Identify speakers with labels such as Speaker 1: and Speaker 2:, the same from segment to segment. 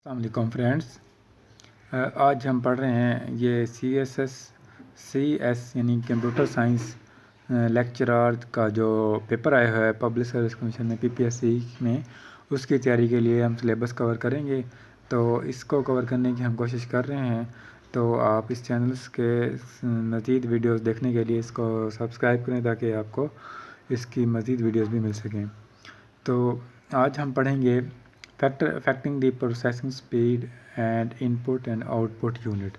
Speaker 1: السلام علیکم فرینڈس، آج ہم پڑھ رہے ہیں یہ سی ایس یعنی کمپیوٹر سائنس لیکچرار کا جو پیپر آیا ہے پبلک سروس کمیشن میں PPSC میں، اس کی تیاری کے لیے ہم سلیبس کور کریں گے۔ تو اس کو کور کرنے کی ہم کوشش کر رہے ہیں، تو آپ اس چینلز کے مزید ویڈیوز دیکھنے کے لیے اس کو سبسکرائب کریں تاکہ آپ کو اس کی مزید ویڈیوز بھی مل سکیں۔ تو آج ہم پڑھیں گے factor affecting the processing speed and in put and out put unit,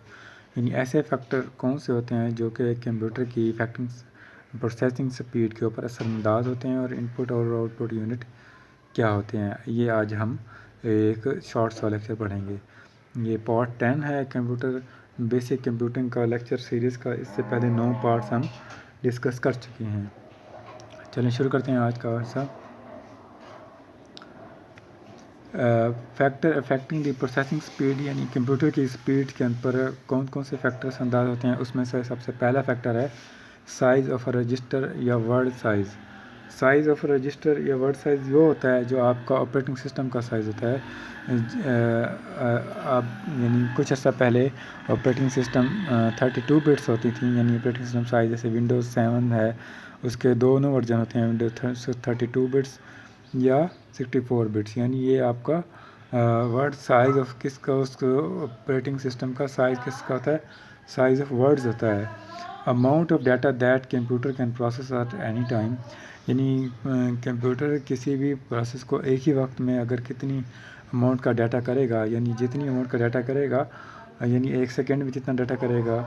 Speaker 1: یعنی ایسے فیکٹر کون سے ہوتے ہیں جو کہ کمپیوٹر کی پروسیسنگ اسپیڈ کے اوپر اثر انداز ہوتے ہیں، اور ان پٹ اور آؤٹ پٹ یونٹ کیا ہوتے ہیں۔ یہ آج ہم ایک شارٹ سا لیکچر پڑھیں گے۔ یہ پارٹ 10 ہے کمپیوٹر بیسک کمپیوٹنگ کا لیکچر سیریز کا۔ اس سے پہلے 9 پارٹس ہم ڈسکس کر چکے ہیں۔ چلیں شروع کرتے ہیں آج کا حصہ۔ Factor affecting the processing speed, یعنی کمپیوٹر کی اسپیڈ کے پر کون کون سے فیکٹرس انداز ہوتے ہیں۔ اس میں سے سب سے پہلا فیکٹر ہے سائز آف رجسٹر یا word size. Size of register یا ورڈ سائز وہ ہوتا ہے جو آپ کا آپریٹنگ سسٹم کا سائز ہوتا ہے۔ اب یعنی کچھ عرصہ پہلے آپریٹنگ سسٹم 32 بٹس ہوتی تھیں، یعنی آپریٹنگ سسٹم سائز جیسے ونڈوز 7 ہے، اس کے دونوں ورژن ہوتے ہیں، ونڈوز 32 بٹس یا 64 بٹس، یعنی یہ آپ کا ورڈ سائز آف کس کا، اس کو آپریٹنگ سسٹم کا سائز کس کا ہوتا ہے، سائز آف ورڈز ہوتا ہے۔ Amount of data that computer can process at any time, یعنی کمپیوٹر کسی بھی پروسیس کو ایک ہی وقت میں اگر کتنی اماؤنٹ کا ڈیٹا کرے گا، یعنی جتنی اماؤنٹ کا ڈیٹا کرے گا، یعنی ایک سیکنڈ میں جتنا ڈیٹا کرے گا،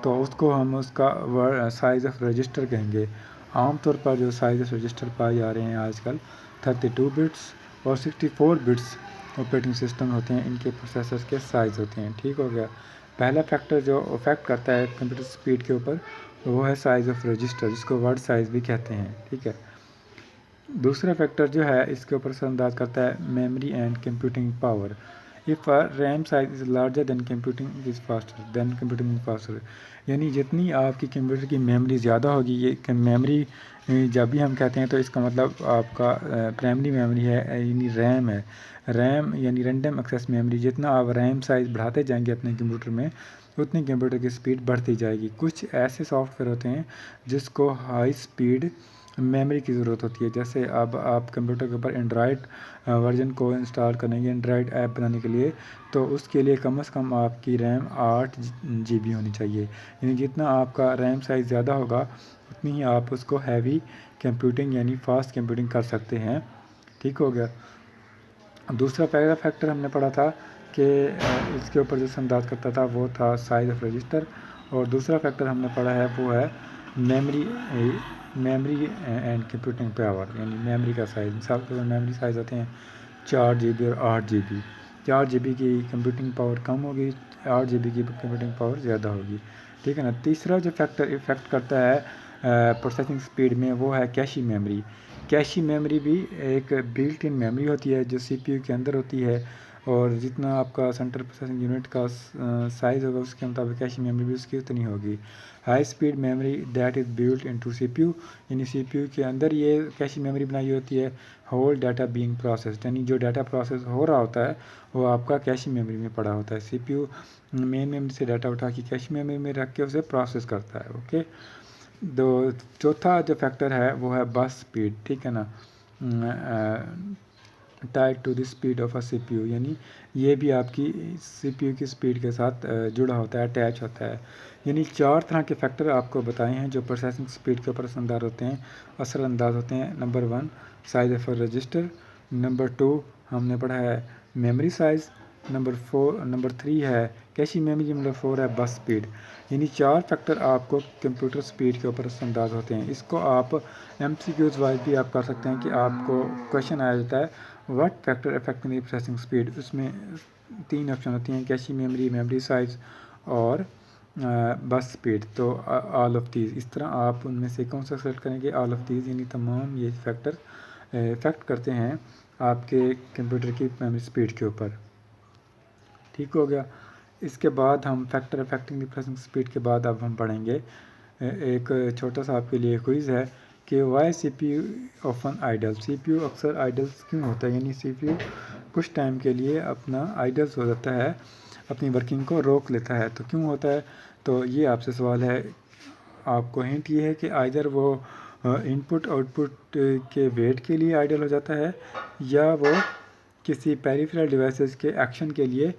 Speaker 1: تو اس کو ہم اس کا سائز آف رجسٹر کہیں گے۔ عام طور پر جو سائز آف رجسٹر پائے جا رہے ہیں آج کل 32 بٹس اور 64 بٹس آپریٹنگ سسٹم ہوتے ہیں، ان کے پروسیسرز کے سائز ہوتے ہیں۔ ٹھیک ہو گیا۔ پہلا فیکٹر جو افیکٹ کرتا ہے کمپیوٹر سپیڈ کے اوپر وہ ہے سائز آف رجسٹر، جس کو ورڈ سائز بھی کہتے ہیں۔ ٹھیک ہے۔ دوسرا فیکٹر جو ہے اس کے اوپر اثر انداز کرتا ہے memory and computing power. If a RAM size is larger than computing is faster، یعنی جتنی آپ کی کمپیوٹر کی میموری زیادہ ہوگی، یہ میموری جب بھی ہم کہتے ہیں تو اس کا مطلب آپ کا پرائمری میموری ہے، یعنی ریم ہے۔ ریم یعنی رینڈم ایکسیس میموری، جتنا آپ ریم سائز بڑھاتے جائیں گے اپنے کمپیوٹر میں، اتنی کمپیوٹر کی سپیڈ بڑھتی جائے گی۔ کچھ ایسے سافٹ ویئر ہوتے ہیں جس کو ہائی سپیڈ میموری کی ضرورت ہوتی ہے، جیسے اب آپ کمپیوٹر کے اوپر اینڈرائڈ ورژن کو انسٹال کریں گے، اینڈرائڈ ایپ بنانے کے لیے، تو اس کے لیے کم از کم آپ کی ریم 8 GB ہونی چاہیے، یعنی جتنا آپ کا ریم سائز زیادہ ہوگا اتنی ہی آپ اس کو ہیوی کمپیوٹنگ یعنی فاسٹ کمپیوٹنگ کر سکتے ہیں۔ ٹھیک ہو گیا۔ دوسرا پہلا فیکٹر ہم نے پڑھا تھا کہ اس کے اوپر جو انداز کرتا تھا وہ تھا سائز آف رجسٹر، اور دوسرا فیکٹر ہم نے پڑھا ہے وہ ہے میموری اینڈ کمپیوٹنگ پاور، یعنی میموری کا سائز۔ مثال کے طور پر میموری سائز ہوتے ہیں 4 GB اور 8 GB۔ 4 GB کی کمپیوٹنگ پاور کم ہوگی، 8 GB کی کمپیوٹنگ پاور زیادہ ہوگی۔ ٹھیک ہے نا۔ تیسرا جو فیکٹر افیکٹ کرتا ہے پروسیسنگ سپیڈ میں وہ ہے کیشی میموری۔ کیشی میموری بھی ایک بلٹ ان میموری ہوتی ہے جو CPU کے اندر ہوتی ہے، اور جتنا آپ کا سینٹرل پروسیسنگ یونٹ کا سائز ہوگا اس کے مطابق کیشی میموری بھی اس کی اتنی ہوگی۔ High speed memory that is built into CPU، یعنی CPU کے اندر یہ کیشی میموری بنائی ہوتی ہے، ہول ڈیٹا بینگ پروسیسڈ، یعنی جو ڈیٹا پروسیس ہو رہا ہوتا ہے وہ آپ کا کیشی میموری میں پڑا ہوتا ہے۔ CPU مین میموری سے ڈیٹا اٹھا کے کیشی میموری میں رکھ کے اسے پروسیس کرتا ہے۔ اوکے۔ چوتھا جو فیکٹر ہے وہ ہے بس سپیڈ۔ ٹھیک ہے نا۔ Tied to the speed of a CPU، یعنی یہ بھی آپ کی CPU کی سپیڈ کے ساتھ جڑا ہوتا ہے، اٹیچ ہوتا ہے۔ یعنی 4 طرح کے فیکٹر آپ کو بتائے ہیں جو پروسیسنگ سپیڈ کے اوپر اثر انداز ہوتے ہیں۔ Number 1 size of register, number 2 ہم نے پڑھا ہے میموری سائز، نمبر 3 ہے کیشی میموری، نمبر 4 ہے بس سپیڈ۔ یعنی 4 فیکٹر آپ کو کمپیوٹر سپیڈ کے اوپر اثر انداز ہوتے ہیں۔ اس کو آپ MCQs وائز بھی آپ کر سکتے ہیں کہ آپ کو کویشچن آیا جاتا ہے what factor affecting the processing speed, اس میں 3 آپشن ہوتی ہیں، کیشی میموری، میموری سائز اور بس سپیڈ۔ تو آل آف دیز، اس طرح آپ ان میں سے کون سا سلیکٹ کریں گے، آل آف دیز، یعنی تمام یہ فیکٹر افیکٹ کرتے ہیں آپ کے کمپیوٹر کی میموری سپیڈ کے اوپر۔ ٹھیک ہو گیا۔ اس کے بعد ہم factor affecting the processing speed کے بعد اب ہم پڑھیں گے ایک چھوٹا سا آپ کے لیے کوئز ہے کہ وائی سی پی یو اوفن آئیڈل، سی پی یو اکثر آئیڈلس کیوں ہوتا ہے، یعنی سی پی یو کچھ ٹائم کے لیے اپنا آئیڈلس ہو جاتا ہے، اپنی ورکنگ کو روک لیتا ہے. تو کیوں ہوتا ہے؟ تو یہ آپ سے سوال ہے. آپ کو ہنٹ یہ ہے کہ آئدر وہ ان پٹ آؤٹ پٹ کے ویٹ کے لیے آئیڈل ہو جاتا ہے، یا وہ کسی پیریفرل ڈیوائسز کے ایکشن کے لیے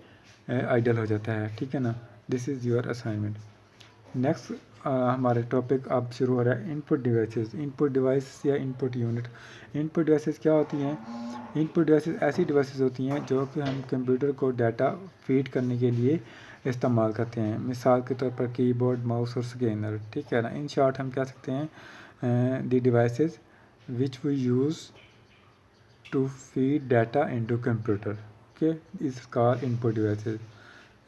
Speaker 1: آئیڈل ہو جاتا ہے. ٹھیک ہے نا. دس از یور اسائنمنٹ. نیکسٹ ہمارے ٹاپک اب شروع ہو رہا ہے ان پٹ ڈیوائسز. ان پٹ ڈیوائس یا ان پٹ یونٹ. ان پٹ ڈیوائسز کیا ہوتی ہیں؟ ان پٹ ڈیوائسز ایسی ڈیوائسز ہوتی ہیں جو کہ ہم کمپیوٹر کو ڈیٹا فیڈ کرنے کے لیے استعمال کرتے ہیں. مثال کے طور پر کی بورڈ، ماؤس اور اسکینر. ٹھیک ہے نا. ان شارٹ ہم کہہ سکتے ہیں the devices which we use to feed data into computer. Okay, اس کا ان پٹ ڈیوائسز.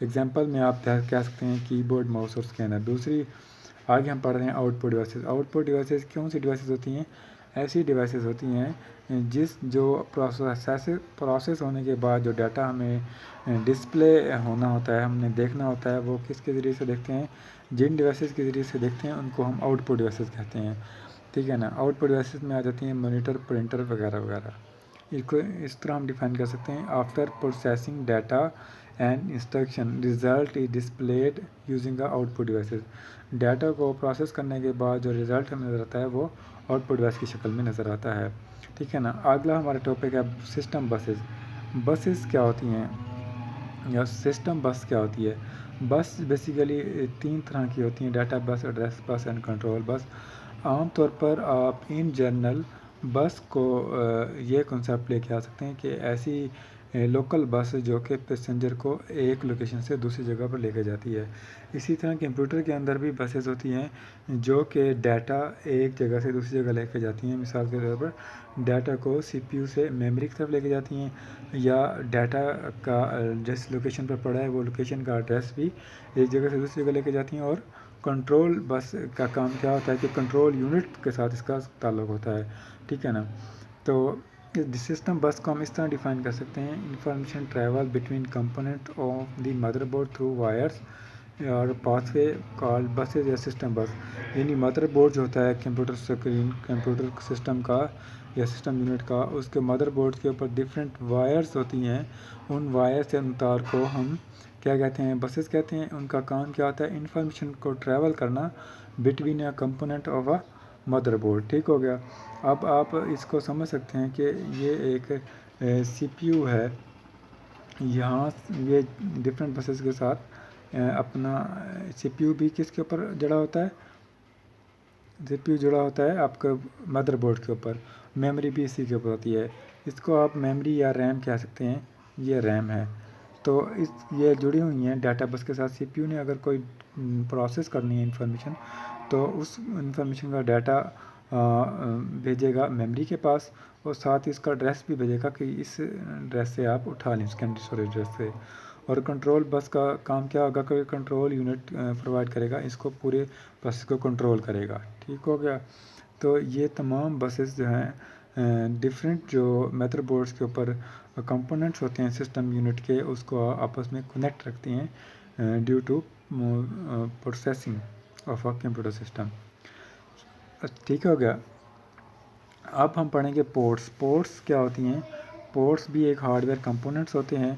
Speaker 1: ایگزامپل میں آپ کہہ سکتے ہیں کی بورڈ، ماؤس اور اسکینر. دوسری آگے ہم پڑھ رہے ہیں out put devices. Out put devices کون سی ڈیوائسز ہوتی ہیں؟ ایسی ڈیوائسز ہوتی ہیں جو پروسیس ہونے کے بعد جو ڈیٹا ہمیں ڈسپلے ہونا ہوتا ہے، ہم نے دیکھنا ہوتا ہے، وہ کس کے ذریعے سے دیکھتے ہیں؟ جن ڈیوائسز کے ذریعے سے دیکھتے ہیں ان کو ہم آؤٹ پٹ ڈیوائسز کہتے ہیں. ٹھیک ہے نا. آؤٹ پٹ ڈیوائسز میں آ جاتی ہیں مانیٹر، پرنٹر وغیرہ وغیرہ. اس کو اس طرح ہم ڈیفائن کر سکتے ہیں: after processing data and instruction result is displayed using a out put devices. Data کو پروسیس کرنے کے بعد جو ریزلٹ ہمیں نظر آتا ہے وہ آؤٹ پٹ ڈیوائس کی شکل میں نظر آتا ہے. ٹھیک ہے نا. اگلا ہمارا ٹاپک ہے سسٹم بسز. بسز کیا ہوتی ہیں یا سسٹم بس کیا ہوتی ہے؟ بس بیسیکلی 3 طرح کی ہوتی ہیں: ڈیٹا بس، ایڈریس بس اینڈ کنٹرول بس. عام طور پر آپ ان جنرل بس کو یہ کنسیپٹ لے کے آ سکتے ہیں کہ ایسی لوکل بس جو کہ پیسنجر کو ایک لوکیشن سے دوسری جگہ پر لے کے جاتی ہے. اسی طرح کمپیوٹر کے اندر بھی بسز ہوتی ہیں جو کہ ڈیٹا ایک جگہ سے دوسری جگہ لے کے جاتی ہیں. مثال کے طور پر ڈیٹا کو سی پی یو سے میموری کی طرف لے کے جاتی ہیں، یا ڈیٹا کا جس لوکیشن پر پڑا ہے وہ لوکیشن کا ایڈریس بھی ایک جگہ سے دوسری جگہ لے کے جاتی ہیں. اور کنٹرول بس کا کام کیا ہوتا ہے کہ کنٹرول یونٹ کے ساتھ اس کا تعلق ہوتا ہے. ٹھیک ہے نا. تو سسٹم بس کو ہم اس طرح ڈیفائن کر سکتے ہیں: information travel between component of the mother board through virus اور پاس وے کال بسز یا سسٹم بس. یعنی مدر بورڈ جو ہوتا ہے کمپیوٹر اسکرین، کمپیوٹر سسٹم کا یا سسٹم یونٹ کا، اس کے مدر بورڈ کے اوپر ڈفرینٹ وائرس ہوتی ہیں. ان وائر سے تار کو ہم کیا کہتے ہیں؟ بسز کہتے ہیں. ان کا کام کیا ہوتا ہے؟ انفارمیشن کو ٹریول کرنا between a component of a mother board. ٹھیک ہو گیا. اب آپ اس کو سمجھ سکتے ہیں کہ یہ ایک سی پی یو ہے. یہاں یہ ڈفرینٹ بسز کے ساتھ اپنا سی پی یو بھی کس کے اوپر جڑا ہوتا ہے؟ سی پی یو جڑا ہوتا ہے آپ کا مدر بورڈ کے اوپر. میموری بھی اسی کے اوپر ہوتی ہے. اس کو آپ میموری یا ریم کہہ سکتے ہیں. یہ ریم ہے. تو یہ جڑی ہوئی ہیں ڈیٹا بس کے ساتھ. سی پی یو نے اگر کوئی پروسیس کرنی ہے انفارمیشن، تو اس انفارمیشن کا ڈیٹا بھیجے گا میموری کے پاس، اور ساتھ ہی اس کا ایڈریس بھی بھیجے گا کہ اس ایڈریس سے آپ اٹھا لیں، سیکنڈری اسٹوریج ایڈریس سے. اور کنٹرول بس کا کام کیا ہوگا کہ کنٹرول یونٹ پرووائڈ کرے گا، اس کو پورے پروسیس کو کنٹرول کرے گا. ٹھیک ہو گیا. تو یہ تمام بسز جو ہیں ڈفرینٹ جو میدر بورڈس کے اوپر کمپوننٹس ہوتے ہیں سسٹم یونٹ کے، اس کو آپس میں کنیکٹ رکھتے ہیں due to processing of a computer system. ٹھیک ہو گیا. اب ہم پڑھیں گے پورٹس. پورٹس کیا ہوتی ہیں؟ پورٹس بھی ایک ہارڈ ویئر کمپوننٹس ہوتے ہیں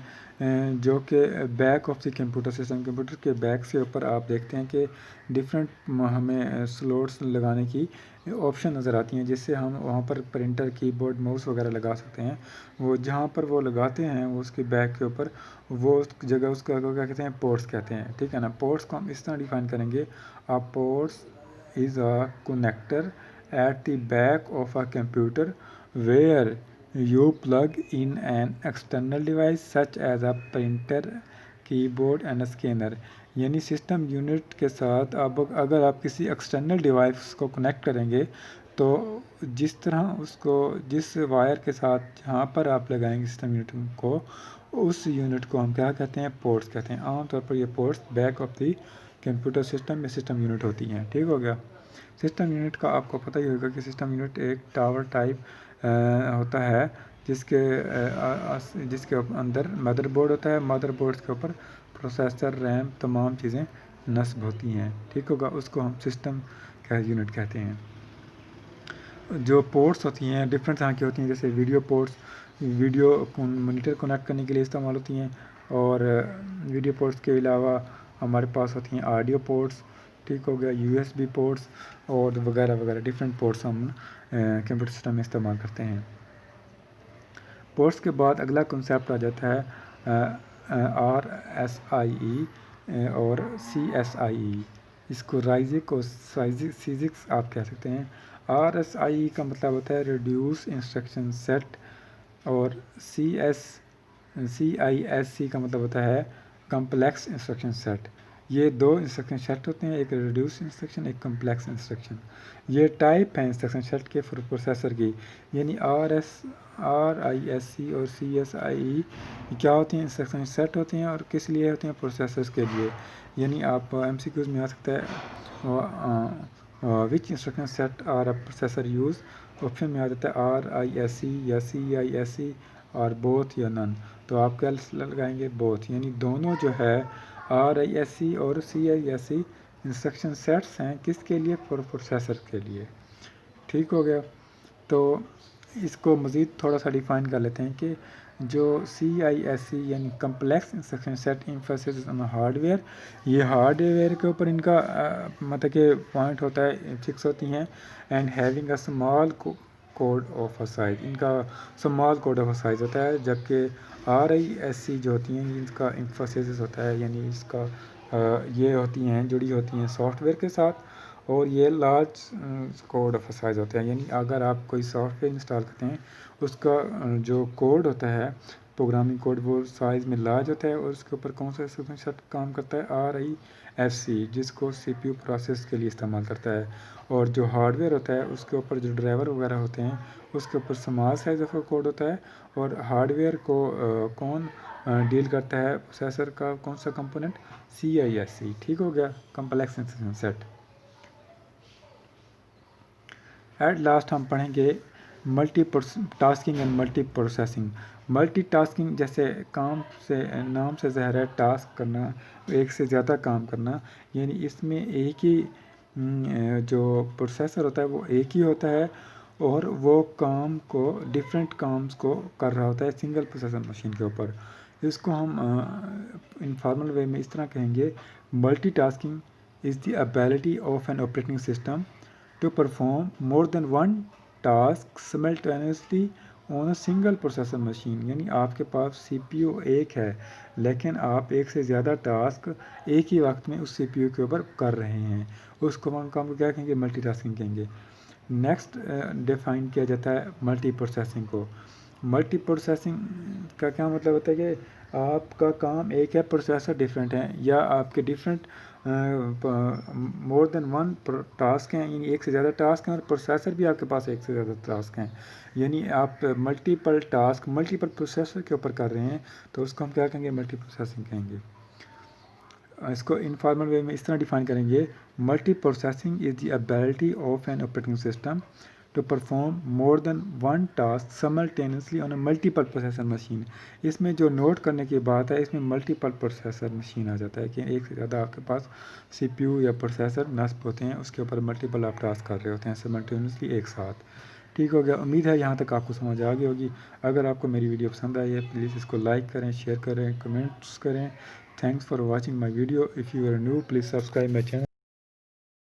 Speaker 1: جو کہ back of the computer system, computer کے بیک سے اوپر آپ دیکھتے ہیں کہ ڈفرینٹ ہمیں سلوٹس لگانے کی آپشن نظر آتی ہیں، جس سے ہم وہاں پر پرنٹر، کی بورڈ، ماؤس وغیرہ لگا سکتے ہیں. وہ جہاں پر وہ لگاتے ہیں وہ اس کے بیک کے اوپر، وہ جگہ اس کا کیا کہتے ہیں؟ پورٹس کہتے ہیں. ٹھیک ہے نا. پورٹس کو ہم اس طرح ڈیفائن کریں گے: ports is a connector at the back of a computer where you plug in an external device such as a printer, keyboard and a scanner. یعنی سسٹم یونٹ کے ساتھ اب اگر آپ کسی ایکسٹرنل ڈیوائس کو کنیکٹ کریں گے تو جس طرح اس کو جس وائر کے ساتھ جہاں پر آپ لگائیں گے سسٹم یونٹ کو، اس یونٹ کو ہم کیا کہتے ہیں؟ پورٹس کہتے ہیں. عام طور پر یہ ports back of the computer system میں سسٹم یونٹ ہوتی ہیں. ٹھیک ہو گیا. سسٹم یونٹ کا آپ کو پتہ ہی ہوگا کہ سسٹم یونٹ ایک ٹاور ٹائپ ہوتا ہے جس کے اندر مدر بورڈ ہوتا ہے. مدر بورڈ کے اوپر پروسیسر، ریم، تمام چیزیں نصب ہوتی ہیں. ٹھیک ہوگا. اس کو ہم سسٹم کا یونٹ کہتے ہیں. جو پورٹس ہوتی ہیں ڈفرینٹ طرح کی ہوتی ہیں، جیسے video ports video monitor connect کرنے کے لیے استعمال ہوتی ہیں، اور ویڈیو پورٹس کے علاوہ ہمارے پاس ہوتی ہیں آڈیو پورٹس، ٹھیک ہو گیا، یو ایس بی پورٹس اور وغیرہ وغیرہ ڈفرینٹ پورٹس ہم کمپیوٹر سسٹم میں استعمال کرتے ہیں۔ پورٹس کے بعد اگلا کنسیپٹ آ جاتا ہے آر ایس آئی ای اور سی ایس آئی ای، اس کو رائزک اور سیزکس آپ کہہ سکتے ہیں۔ آر ایس آئی ای کا مطلب ہوتا ہے ریڈیوس انسٹرکشن سیٹ، اور سی آئی ایس سی کا مطلب ہوتا ہے کمپلیکس انسٹرکشن سیٹ۔ یہ دو انسٹرکشن سیٹ ہوتے ہیں، ایک ریڈیوس انسٹرکشن، ایک کمپلیکس انسٹرکشن۔ یہ ٹائپ ہیں انسٹرکشن سیٹ کے پروسیسر کی، یعنی آر آئی ایس سی اور سی ایس آئی ای کیا ہوتے ہیں؟ انسٹرکشن سیٹ ہوتے ہیں، اور کس لیے ہوتے ہیں؟ پروسیسرز کے لیے۔ یعنی آپ ایم سی کیوز میں آ سکتا ہے which instruction set are a processor use, option میں آ جاتا ہے آر آئی ایس سی یا سی آئی ایس سی، اور بوتھ یا نن، تو آپ کیا لگائیں گے؟ بوتھ، یعنی دونوں جو ہے آر آئی ایس سی اور C I S C instruction sets ہیں، کس کے لیے؟ پروسیسر کے لیے، ٹھیک ہو گیا۔ تو اس کو مزید تھوڑا سا ڈیفائن کر لیتے ہیں کہ جو سی آئی ایس سی یعنی complex instruction set emphasis on hardware, یہ ہارڈ ویئر کے اوپر ان کا مطلب کہ پوائنٹ ہوتا ہے، فکس ہوتی ہیں، and having a small code of a size, ان کا small code of a size ہوتا ہے، جبکہ آر آئی ایس سی جو ہوتی ہیں ان کا ایمفیسس ہوتا ہے، یعنی اس کا یہ ہوتی ہیں، جڑی ہوتی ہیں سافٹ ویئر کے ساتھ، اور یہ لارج کوڈ آف سائز ہوتا ہے، یعنی اگر آپ کوئی سافٹ ویئر انسٹال کرتے ہیں اس کا جو کوڈ ہوتا ہے پروگرامنگ کوڈ، وہ سائز میں لارج ہوتا ہے، اور اس کے اوپر کون سا انسٹرکشن سیٹ کام کرتا ہے؟ آر آئی ایف سی، جس کو سی پی یو پروسیس کے لیے استعمال کرتا ہے۔ اور جو ہارڈ ویئر ہوتا ہے اس کے اوپر جو ڈرائیور وغیرہ ہوتے ہیں اس کے اوپر اسمال سائز آف کوڈ ہوتا ہے، اور ہارڈ ویئر کو کون ڈیل کرتا ہے؟ پروسیسر کا کون سا کمپوننٹ؟ سی آئی ایس سی، ٹھیک ہو گیا، complex instruction set. At last ہم پڑھیں گے multitasking and multiprocessing. Multitasking جیسے کام سے نام سے ظاہر ہے، ٹاسک کرنا، ایک سے زیادہ کام کرنا، یعنی اس میں ایک ہی جو پروسیسر ہوتا ہے وہ ایک ہی ہوتا ہے، اور وہ کام کو ڈفرینٹ کامز کو کر رہا ہوتا ہے سنگل پروسیسر مشین کے اوپر۔ اس کو ہم انفارمل وے میں اس طرح کہیں گے، multi tasking is the ability of an operating system to perform more than one task simultaneously on a single processor machine، یعنی آپ کے پاس سی پی یو ایک ہے لیکن آپ ایک سے زیادہ ٹاسک ایک ہی وقت میں اس سی پی یو کے اوپر کر رہے ہیں، اس کو ہم کام کو کیا کہیں گے؟ ملٹی ٹاسکنگ کہیں گے۔ نیکسٹ ڈیفائن کیا جاتا ہے ملٹی پروسیسنگ کو۔ ملٹی پروسیسنگ کا کیا مطلب ہوتا ہے کہ آپ کا کام ایک ہے، پروسیسر ڈیفرنٹ ہیں، یا آپ کے ڈیفرنٹ مور دین ون ٹاسک ہیں، یعنی ایک سے زیادہ ٹاسک ہیں، اور پروسیسر بھی آپ کے پاس ایک سے زیادہ ٹاسک ہیں، یعنی آپ ملٹیپل ٹاسک ملٹیپل پروسیسر کے اوپر کر رہے ہیں، تو اس کو ہم کیا کہیں گے؟ ملٹی پروسیسنگ کہیں گے۔ اس کو انفارمل وے میں اس طرح ڈیفائن کریں گے، multiprocessing is the ability of an operating system to perform more than one task simultaneously on a multiple processor machine. اس میں جو نوٹ کرنے کی بات ہے، اس میں ملٹیپل پروسیسر مشین آ جاتا ہے کہ ایک سے زیادہ آپ کے پاس سی پی یو یا پروسیسر نصب ہوتے ہیں، اس کے اوپر ملٹیپل آپ ٹاسک کر رہے ہوتے ہیں سملٹینیسلی ایک ساتھ، ٹھیک ہو گیا۔ امید ہے یہاں تک آپ کو سمجھ آ گئی ہوگی۔ اگر آپ کو میری ویڈیو پسند آئی ہے پلیز اس کو لائک کریں، شیئر کریں، کمنٹس کریں۔ Thanks for watching my video. If you are new please subscribe my channel.